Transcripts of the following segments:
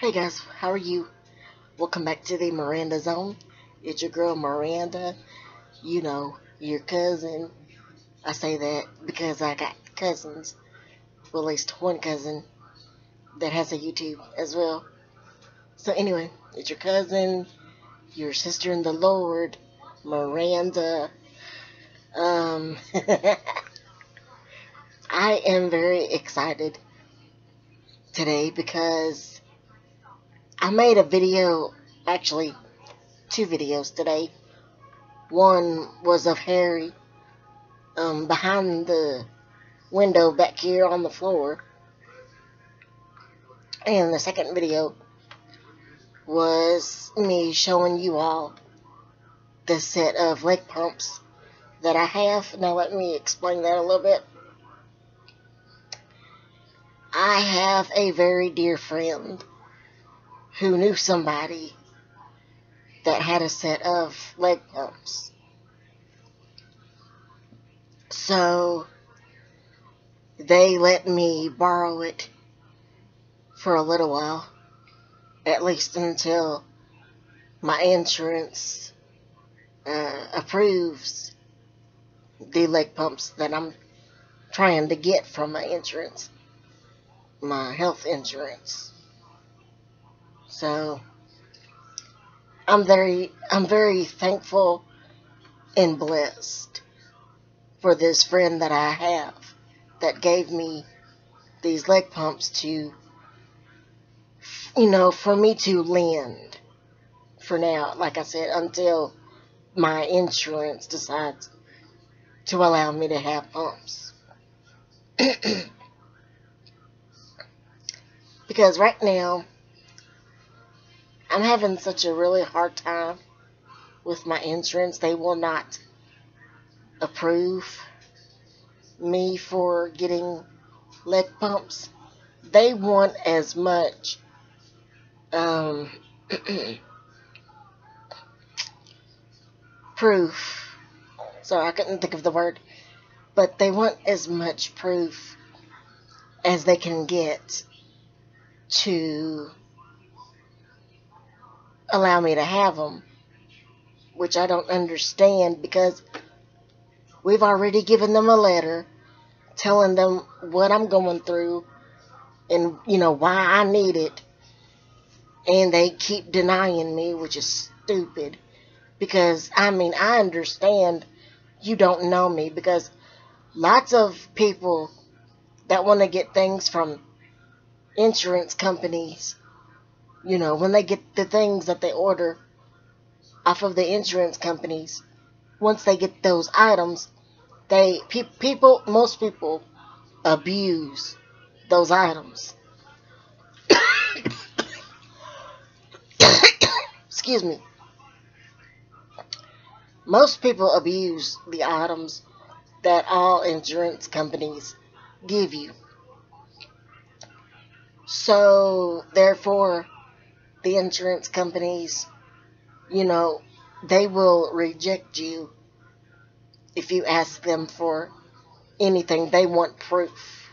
Hey guys, how are you? Welcome back to the Miranda Zone. It's your girl Miranda. You know, your cousin. I say that because I got cousins. Well, at least one cousin that has a YouTube as well. So anyway, it's your cousin, your sister in the Lord, Miranda. Um, I am very excited today because I made a video, actually two videos today. One was of Harry behind the window back here on the floor. And the second video was me showing you all the set of leg pumps that I have. Now let me explain that a little bit. I have a very dear friend who knew somebody that had a set of leg pumps. So they let me borrow it for a little while, at least until my insurance approves the leg pumps that I'm trying to get from my insurance, my health insurance. So I'm very thankful and blessed for this friend that I have that gave me these leg pumps to, for me to lend for now, like I said, until my insurance decides to allow me to have pumps. Because right now, I'm having such a really hard time with my insurance. They will not approve me for getting leg pumps. They want as much proof. Sorry, I couldn't think of the word. But they want as much proof as they can get to allow me to have them, which I don't understand, because we've already given them a letter telling them what I'm going through and, why I need it. And they keep denying me, which is stupid. Because, I understand you don't know me, because lots of people that want to get things from insurance companies, when they get the things that they order off of the insurance companies, once they get those items, most people abuse those items. Excuse me. Most people abuse the items that all insurance companies give you. So, therefore, the insurance companies, they will reject you if you ask them for anything. They want proof.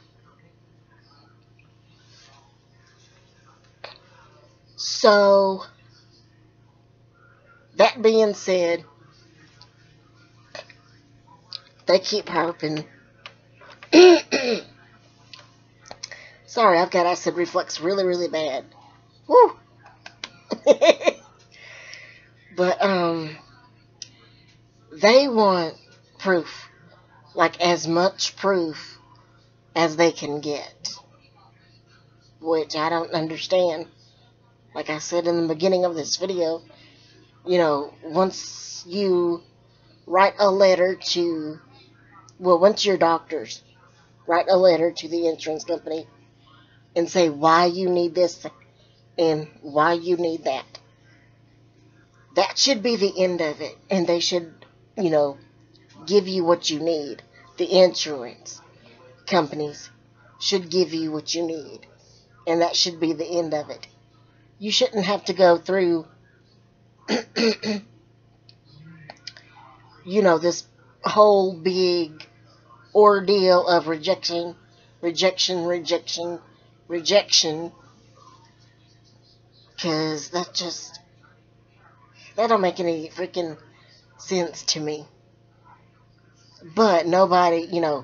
So, that being said, they keep harping. Sorry, I've got acid reflux really, really bad. Woo! But, they want proof. Like, as much proof as they can get. Which I don't understand. Like I said in the beginning of this video, once you write a letter to, once your doctors write a letter to the insurance company and say why you need this and why you need that, that should be the end of it. And they should, give you what you need. The insurance companies should give you what you need. And that should be the end of it. You shouldn't have to go through, this whole big ordeal of rejection, Because that don't make any freaking sense to me. But nobody, the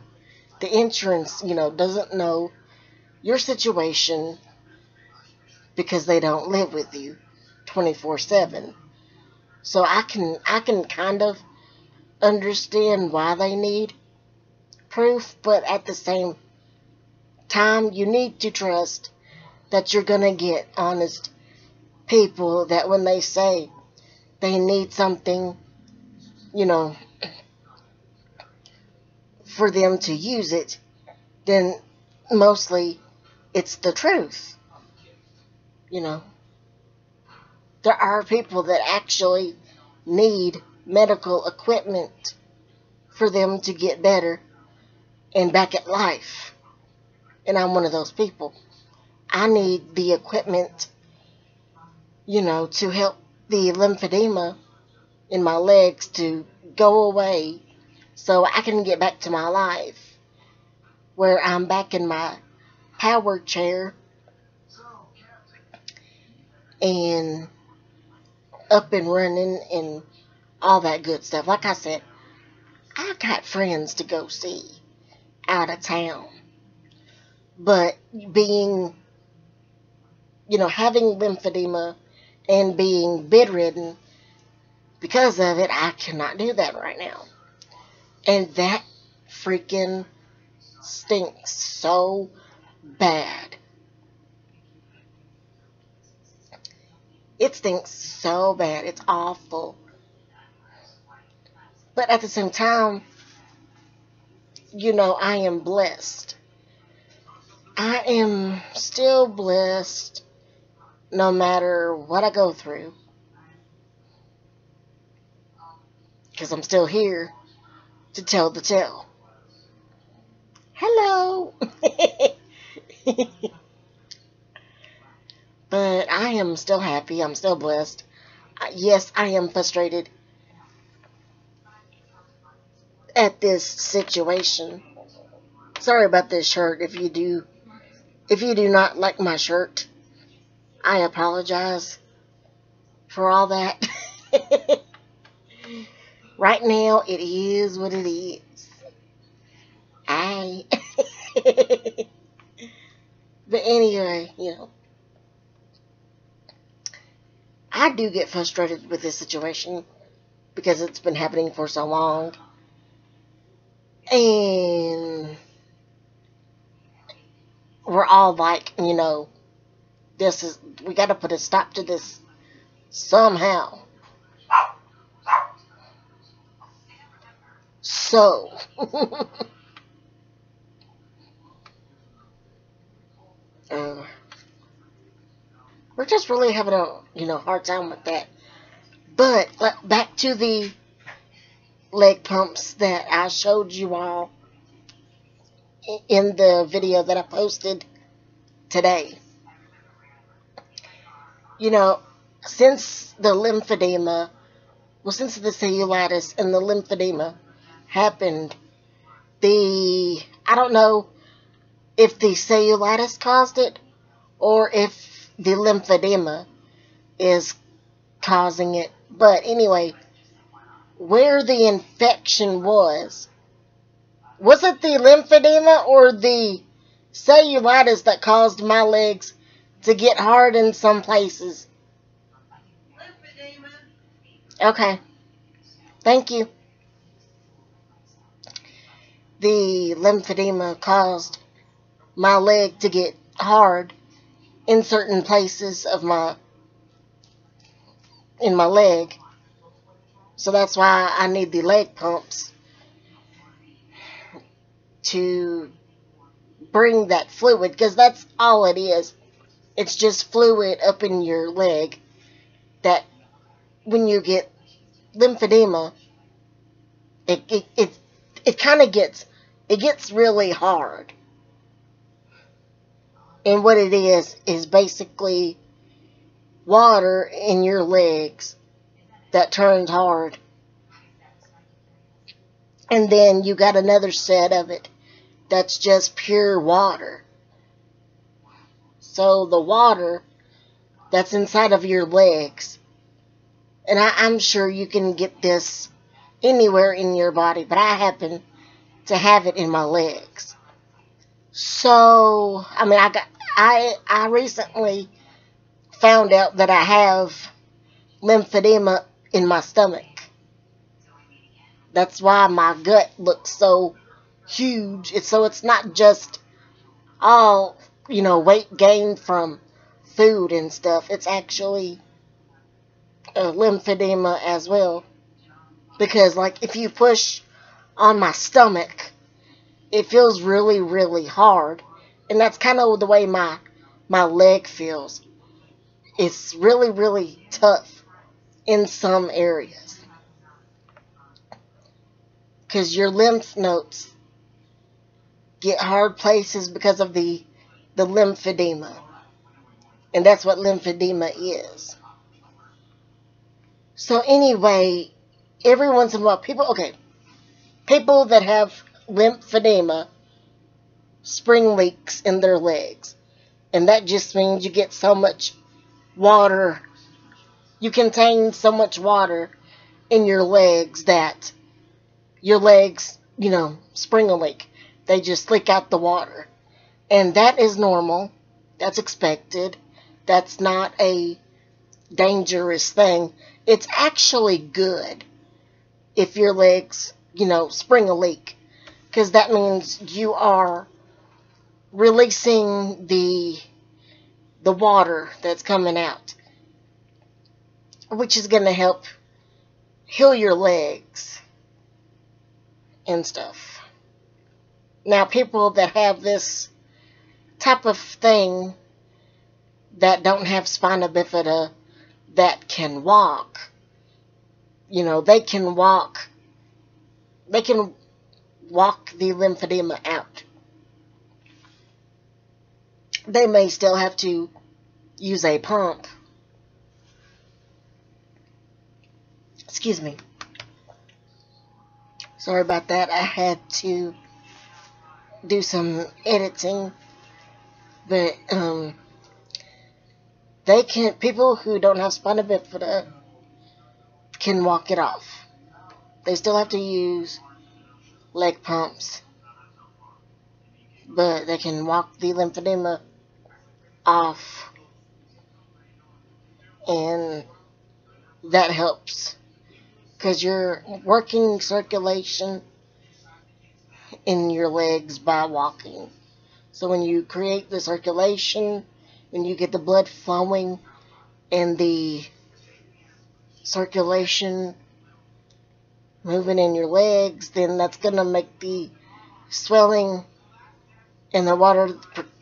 insurance, doesn't know your situation because they don't live with you 24/7. So I can kind of understand why they need proof, but at the same time, you need to trust that you're going to get honest people that when they say they need something, you know, for them to use it, then mostly it's the truth. You know, there are people that actually need medical equipment for them to get better and back at life. And I'm one of those people. I need the equipment, to help the lymphedema in my legs to go away so I can get back to my life where I'm back in my power chair and up and running and all that good stuff. Like I said, I got friends to go see out of town. But being, having lymphedema and being bedridden because of it, I cannot do that right now. And that freaking stinks so bad. It stinks so bad. It's awful. But at the same time, I am blessed. I am still blessed no matter what I go through. Because I'm still here to tell the tale. Hello. But I am still happy. I'm still blessed. Yes, I am frustrated at this situation. Sorry about this shirt. If you do not like my shirt, I apologize for all that. Right now, it is what it is. But anyway, I do get frustrated with this situation because it's been happening for so long. And we're all like, we got to put a stop to this somehow. So, we're just really having a, hard time with that. But back to the leg pumps that I showed you all in the video that I posted today. Since the lymphedema, since the cellulitis and the lymphedema happened, I don't know if the cellulitis caused it or if the lymphedema is causing it. But anyway, where the infection was it the lymphedema or the cellulitis that caused my legs to get hard in some places? Lymphedema. Okay. Thank you. The lymphedema caused my leg to get hard in certain places in my leg. So that's why I need the leg pumps to bring that fluid, because that's all it is. It's just fluid up in your leg that when you get lymphedema, it kind of gets really hard. And what it is basically water in your legs that turns hard. And then you got another set of it that's just pure water. So the water that's inside of your legs. And I'm sure you can get this anywhere in your body, but I happen to have it in my legs. So, I mean, I recently found out that I have lymphedema in my stomach. That's why my gut looks so huge. It's not just all, weight gain from food and stuff. It's actually lymphedema as well. Because, like, if you push on my stomach, it feels really, really hard. And that's kind of the way my leg feels. It's really, really tough in some areas. Because your lymph nodes get hard places because of the lymphedema. And that's what lymphedema is. So anyway, every once in a while, people that have lymphedema spring leaks in their legs. And that just means you get so much water, you contain so much water in your legs that your legs, spring a leak. They just leak out the water. And that is normal. That's expected. That's not a dangerous thing. It's actually good if your legs, spring a leak. Because that means you are releasing the water that's coming out, which is going to help heal your legs and stuff. Now, people that have this type of thing that don't have spina bifida that can walk, they can walk the lymphedema out. They may still have to use a pump. Excuse me. Sorry about that. I had to do some editing. But people who don't have spina bifida can walk it off. They still have to use leg pumps, but they can walk the lymphedema off, and that helps because you're working circulation in your legs by walking. So when you create the circulation, when you get the blood flowing and the circulation moving in your legs, then that's going to make the swelling and the water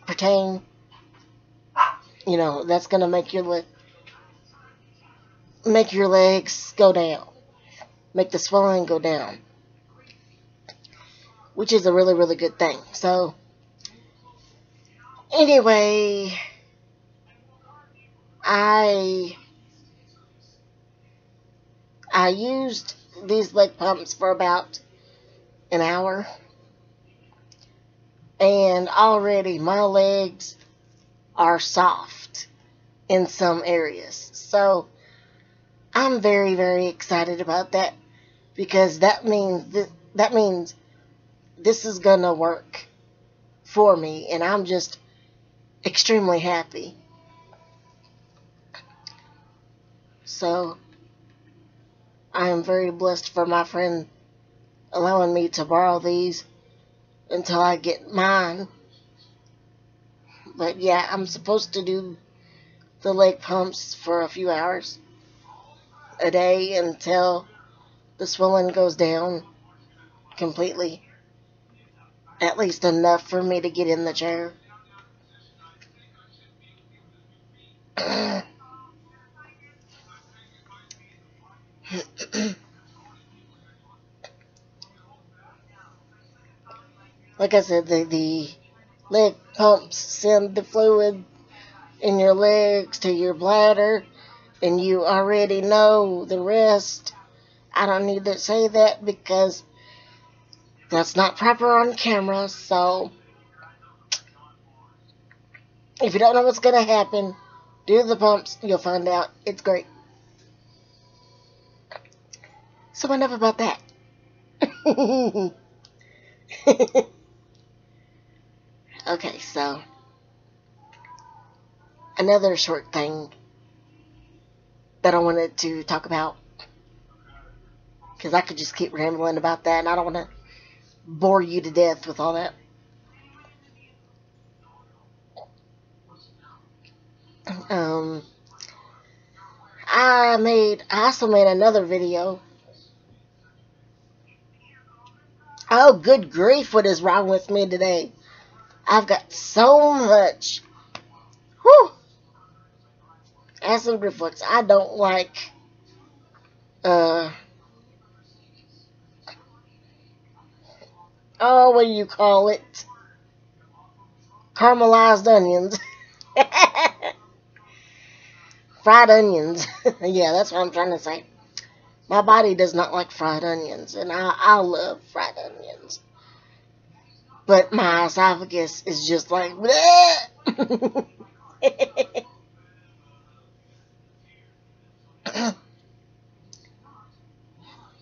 pertain. That's going to make your legs go down, make the swelling go down, which is a really, really good thing. So anyway, I used these leg pumps for about an hour, and already my legs are soft in some areas. So I'm very, very excited about that, because that means this is gonna work for me, and I'm just extremely happy. So I am very blessed for my friend allowing me to borrow these until I get mine. But yeah, I'm supposed to do the leg pumps for a few hours a day until the swelling goes down completely. At least enough for me to get in the chair. Like I said, the leg pumps send the fluid in your legs to your bladder, and you already know the rest. I don't need to say that because that's not proper on camera. So if you don't know what's going to happen, Do the pumps. You'll find out. It's great. So enough about that. Okay, so another short thing that I wanted to talk about, because I could just keep rambling about that and I don't want to bore you to death with all that. Um, I also made another video. Oh, good grief, what is wrong with me today? I've got so much acid reflux. I don't like what do you call it? Caramelized onions. Fried onions. Yeah, that's what I'm trying to say. My body does not like fried onions, and I love fried onions. But my esophagus is just like, bleh.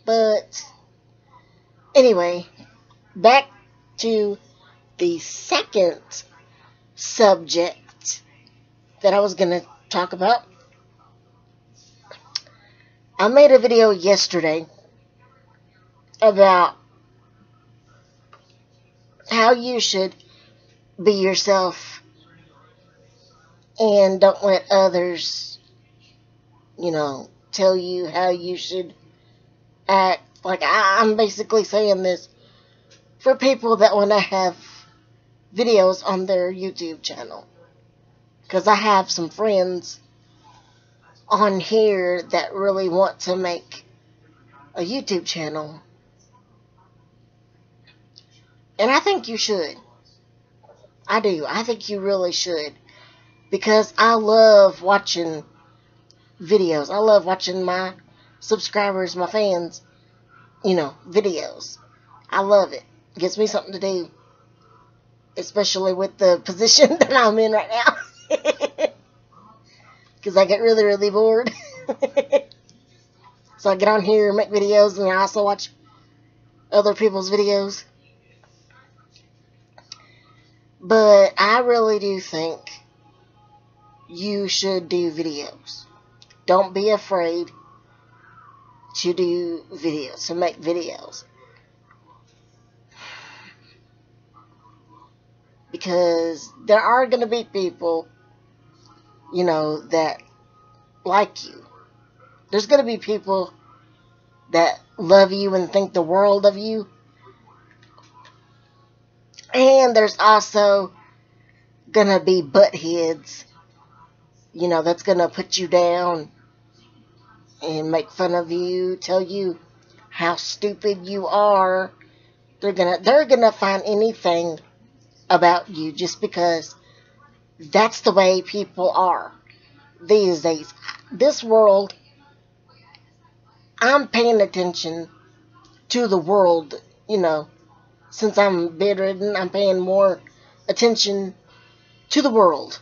But anyway, back to the second subject that I was going to talk about. I made a video yesterday about how you should be yourself and don't let others, tell you how you should act. Like, I'm basically saying this for people that want to have videos on their YouTube channel. Because I have some friends on here that really want to make a YouTube channel. And I think you should. I do. I think you really should. Because I love watching videos. I love watching my subscribers, my fans, videos. I love it. It gives me something to do. Especially with the position that I'm in right now. Because I get really, really bored. So I get on here and make videos, and I also watch other people's videos. But I really do think you should do videos. Don't be afraid to do videos, to make videos. Because there are going to be people, that like you. There's going to be people that love you and think the world of you. And there's also going to be buttheads, that's going to put you down and make fun of you, tell you how stupid you are. They're gonna find anything about you just because that's the way people are these days. This world, I'm paying attention to the world, since I'm bedridden, I'm paying more attention to the world,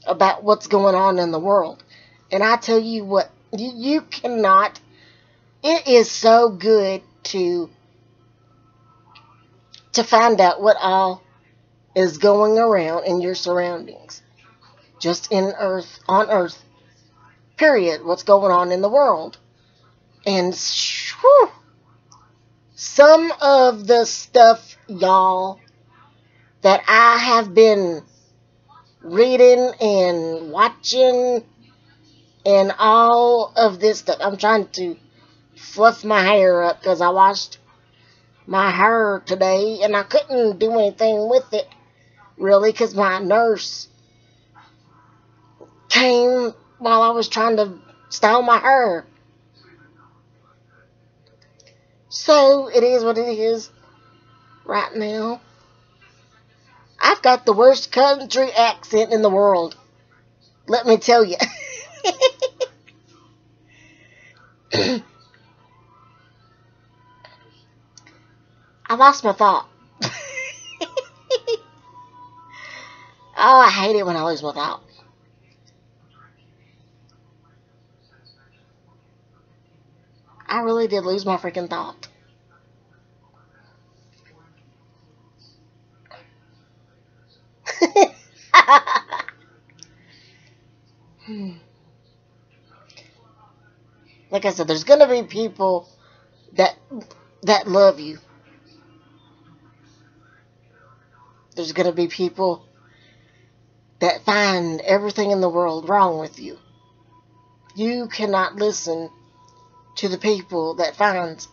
about what's going on in the world. And I tell you what, you cannot, it is so good to find out what all is going around in your surroundings. Just on earth, period, what's going on in the world. And whew, some of the stuff, y'all, that I have been reading and watching and all of this stuff. I'm trying to fluff my hair up because I washed my hair today and I couldn't do anything with it really because my nurse came while I was trying to style my hair. So it is what it is right now. I've got the worst country accent in the world. Let me tell you. I lost my thought. Oh, I hate it when I lose my thought. I really did lose my freaking thought. Like I said, there's gonna be people that love you. There's gonna be people that find everything in the world wrong with you. You cannot listen to the people that finds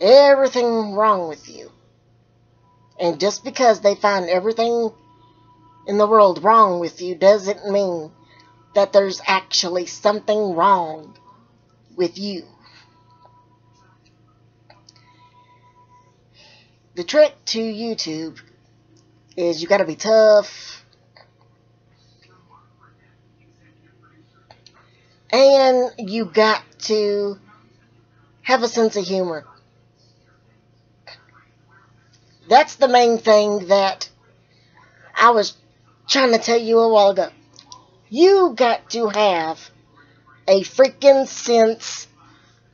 everything wrong with you. And just because they find everything in the world wrong with you doesn't mean that there's actually something wrong with you. The trick to YouTube is you gotta be tough and you got to have a sense of humor. That's the main thing that I was trying to tell you a while ago. You got to have a freaking sense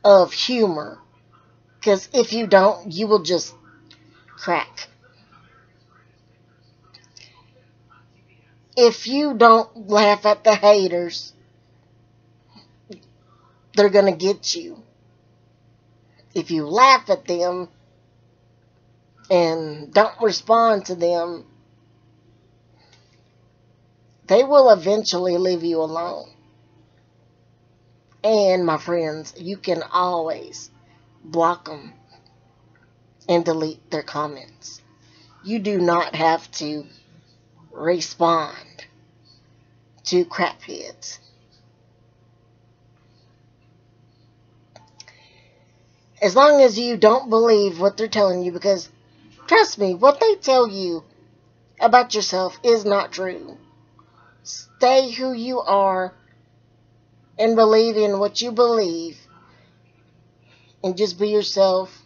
of humor. Because if you don't, you will just crack. If you don't laugh at the haters, they're going to get you. If you laugh at them and don't respond to them, they will eventually leave you alone. And my friends, you can always block them and delete their comments. You do not have to respond to crapheads. As long as you don't believe what they're telling you, because trust me, what they tell you about yourself is not true. Stay who you are and believe in what you believe and just be yourself.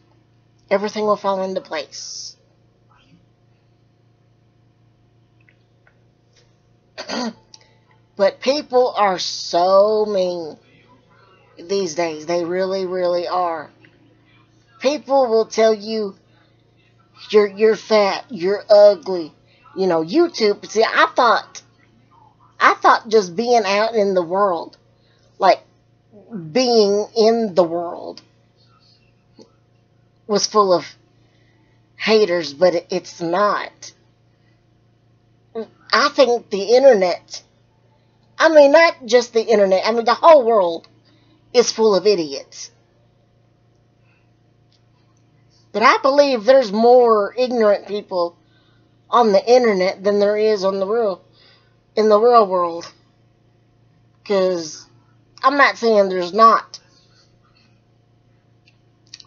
Everything will fall into place. But people are so mean these days. They really, really are. People will tell you you're fat, you're ugly. You know, YouTube. See, I thought just being out in the world, like being in the world, was full of haters, but it's not. I think the internet, I mean, not just the internet, I mean, the whole world is full of idiots. But I believe there's more ignorant people on the internet than there is in the real world. Because I'm not saying there's not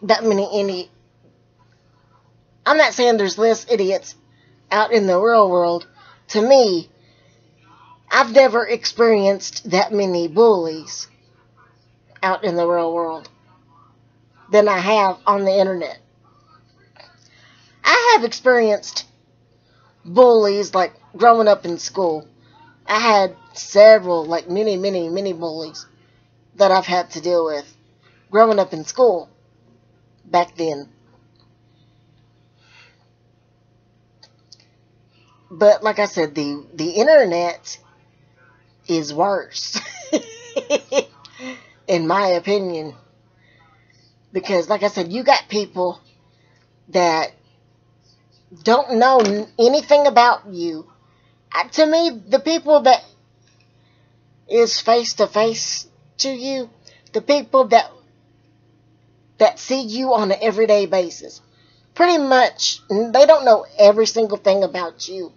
that many I'm not saying there's less idiots out in the real world. To me, I've never experienced that many bullies out in the real world than I have on the internet. I have experienced bullies, like growing up in school. I had several, like many bullies that I've had to deal with growing up in school back then. But like I said, the internet is worse, in my opinion. Because like I said, you got people that don't know anything about you. To me, the people that is face to face to you, the people that see you on an everyday basis, pretty much they don't know every single thing about you,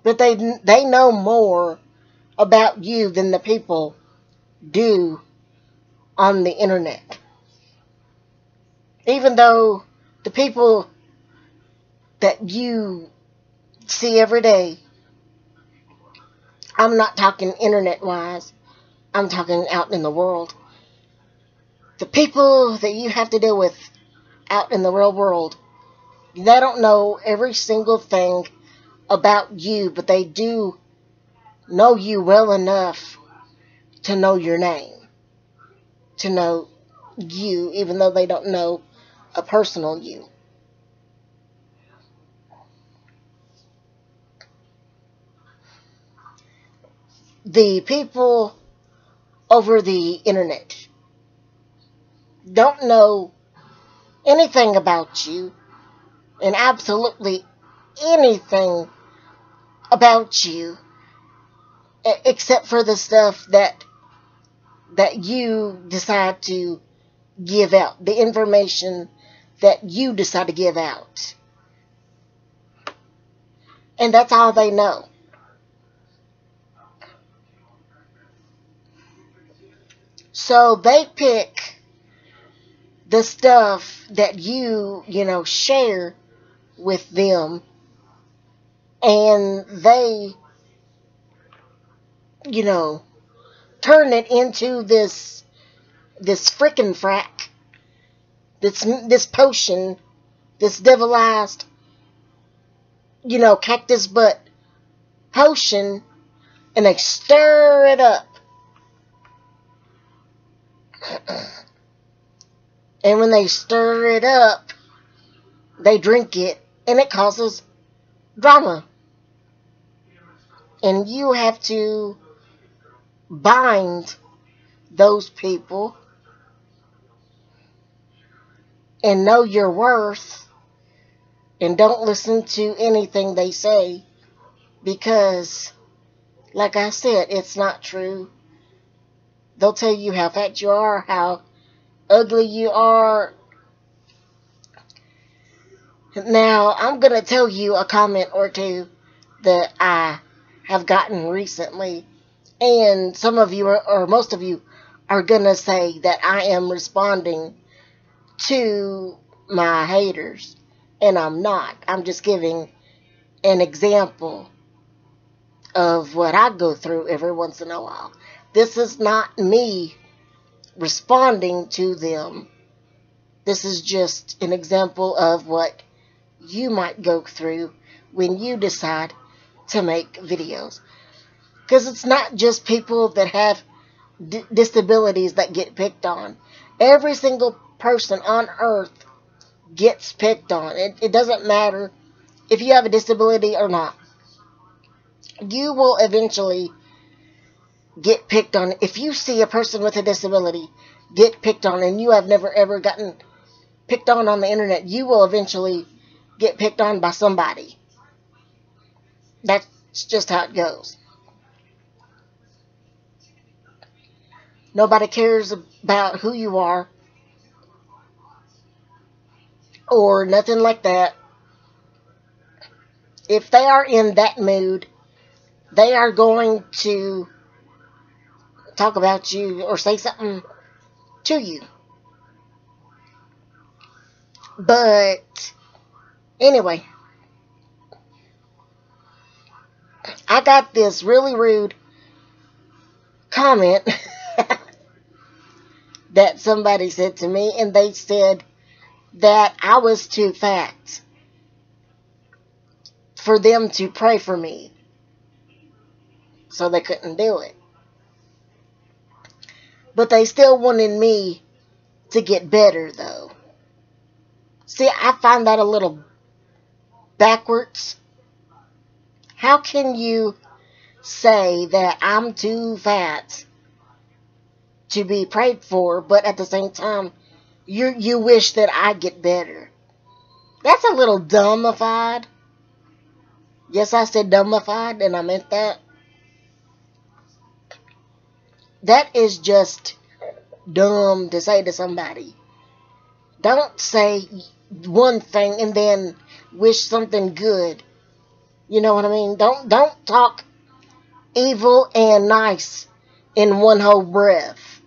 but they know more about you than the people do on the internet. Even though the people that you see every day, I'm not talking internet-wise, I'm talking out in the world. The people that you have to deal with out in the real world, they don't know every single thing about you, but they do know you well enough to know your name, to know you, even though they don't know a personal you. The people over the internet don't know anything about you, and absolutely anything about you, except for the stuff that you decide to give out, the information that you decide to give out. And that's all they know. So they pick the stuff that you share with them, and they, you know, turn it into this frickin' frack, this potion, this devilized, cactus butt potion, and they stir it up. And when they stir it up, they drink it, and it causes drama. And you have to bind those people and know your worth, and don't listen to anything they say, because, like I said, it's not true. They'll tell you how fat you are, how ugly you are. Now, I'm going to tell you a comment or two that I have gotten recently, and some of you, or most of you, are going to say that I am responding to my haters, and I'm not. I'm just giving an example of what I go through every once in a while. This is not me responding to them. This is just an example of what you might go through when you decide to make videos. Because it's not just people that have disabilities that get picked on. Every single person on earth gets picked on. It doesn't matter if you have a disability or not. You will eventually get picked on. If you see a person with a disability get picked on, and you have never ever gotten picked on the internet, you will eventually get picked on by somebody. That's just how it goes. Nobody cares about who you are or nothing like that. If they are in that mood, they are going to talk about you or say something to you. But anyway, I got this really rude comment that somebody said to me, and they said that I was too fat for them to pray for me, so they couldn't do it. But they still wanted me to get better, though. See, I find that a little backwards. How can you say that I'm too fat to be prayed for, but at the same time, you wish that I get better? That's a little dumbified. Yes, I said dumbified, and I meant that. That is just dumb to say to somebody. Don't say one thing and then wish something good. You know what I mean? Don't talk evil and nice in one whole breath.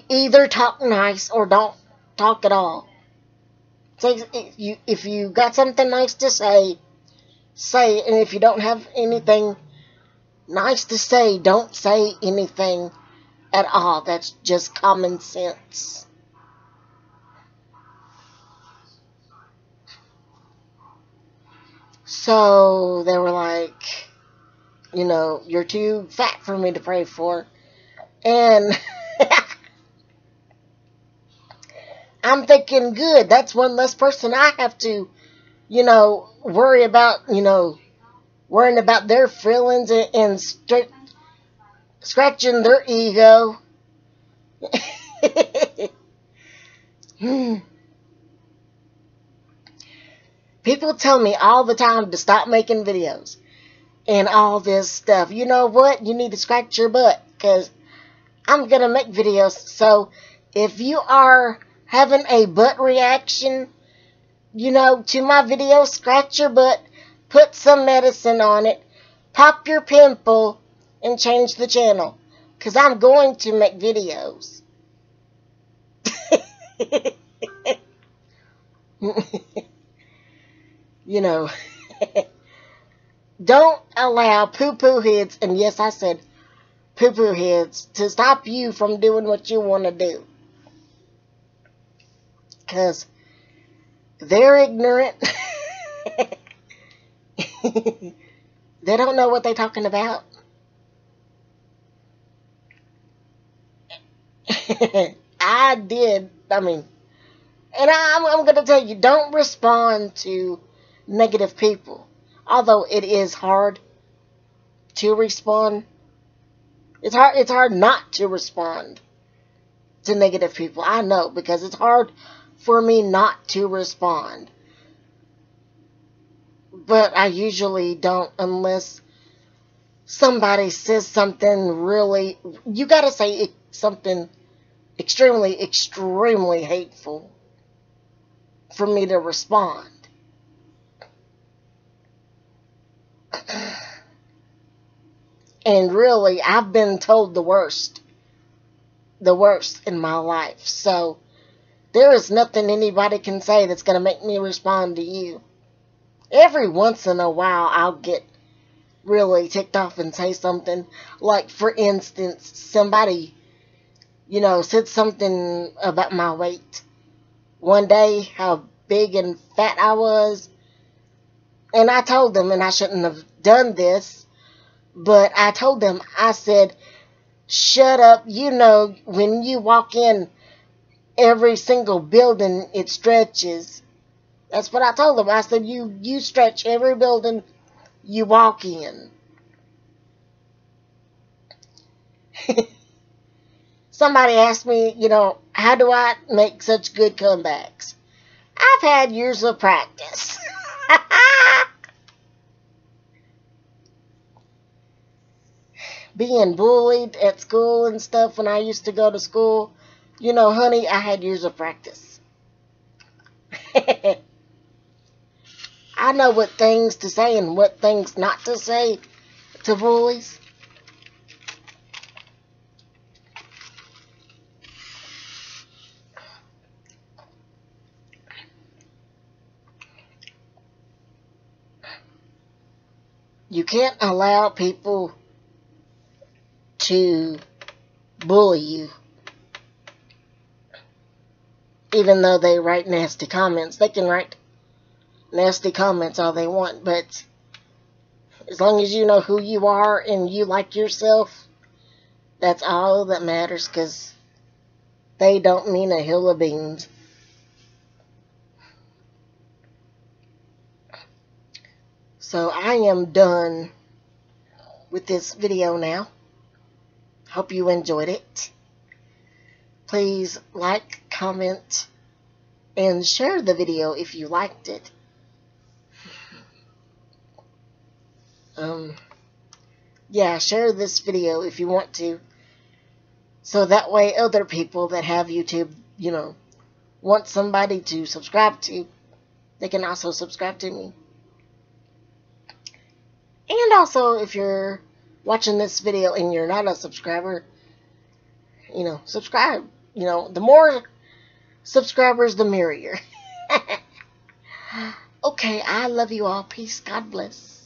Either talk nice or don't talk at all. So if you got something nice to say it. And if you don't have anything nice to say, don't say anything at all. That's just common sense. So they were like, you're too fat for me to pray for. And I'm thinking, good, that's one less person I have to, worry about, worrying about their feelings and scratching their ego. People tell me all the time to stop making videos and all this stuff. You know what? You need to scratch your butt, because I'm going to make videos. So if you are having a butt reaction, to my video, scratch your butt, put some medicine on it, pop your pimple, and change the channel. Because I'm going to make videos. Don't allow poo-poo heads, and yes, I said poo-poo heads, to stop you from doing what you want to do. Because they're ignorant. They don't know what they're talking about. I did. And I'm going to tell you, don't respond to negative people. Although it is hard to respond. It's hard not to respond to negative people. I know, because it's hard for me not to respond. But I usually don't, unless somebody says something really, you gotta say something extremely, extremely hateful for me to respond. And really, I've been told the worst in my life. So there is nothing anybody can say that's going to make me respond to you. Every once in a while, I'll get really ticked off and say something. Like, for instance, somebody, said something about my weight one day, how big and fat I was. And I told them, and I shouldn't have done this, but I told them, I said, shut up. When you walk in every single building, it stretches. That's what I told them. I said, you stretch every building you walk in. Somebody asked me, how do I make such good comebacks? I've had years of practice. Being bullied at school and stuff when I used to go to school, honey, I had years of practice. I know what things to say and what things not to say to bullies. You can't allow people to bully you. Even though they write nasty comments. They can write nasty comments all they want, but as long as you know who you are and you like yourself, that's all that matters, because they don't mean a hill of beans. So I am done with this video now. Hope you enjoyed it. Please like, comment, and share the video if you liked it. Yeah, share this video if you want to. So that way other people that have YouTube, want somebody to subscribe to, they can also subscribe to me. And also, if you're watching this video and you're not a subscriber, subscribe. The more subscribers, the merrier. Okay, I love you all. Peace. God bless.